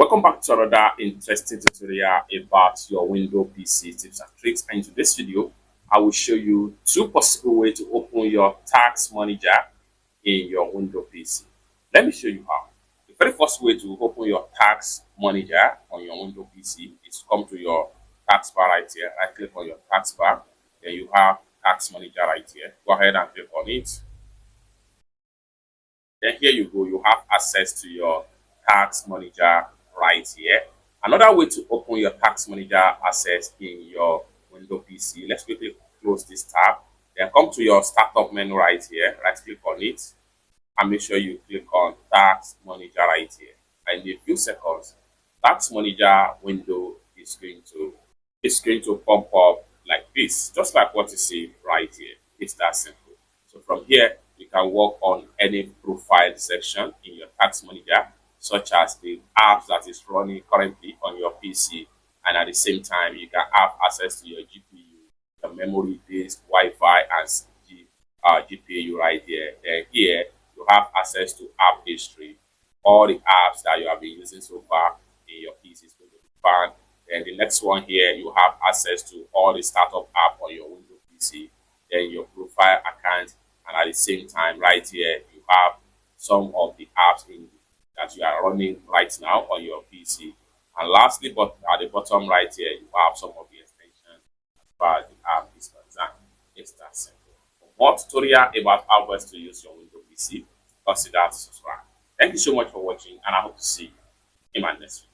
Welcome back to another interesting tutorial about your Windows PC tips and tricks. And in today's video, I will show you two possible ways to open your tax manager in your Windows PC. Let me show you how. The very first way to open your tax manager on your Windows PC is to come to your tax bar right here. Right click on your tax bar. Then you have tax manager right here. Go ahead and click on it. Then here you go. You have access to your tax manager right here. Another way to open your tax manager access in your Windows PC. Let's quickly close this tab. Then come to your startup menu right here. Right click on it and make sure you click on tax manager right here. And in a few seconds, tax manager window is going to pop up like this, just like what you see right here. It's that simple. So from here, you can work on any profile section in your tax manager, such as the apps that is running currently on your PC, and at the same time you can have access to your GPU, the memory disk, Wi-Fi, and GPU right here. Then here you have access to app history. All the apps that you have been using so far in your PC is going to be found. And the next one here, you have access to all the startup app on your Windows PC, then your profile account, and at the same time right here you have some of the apps that you are running right now on your PC. And lastly, but at the bottom right here, you have some of the extensions as far as the app is concerned. It's that simple. For more tutorial about how best to use your Windows PC, consider to subscribe. Thank you so much for watching, and I hope to see you in my next video.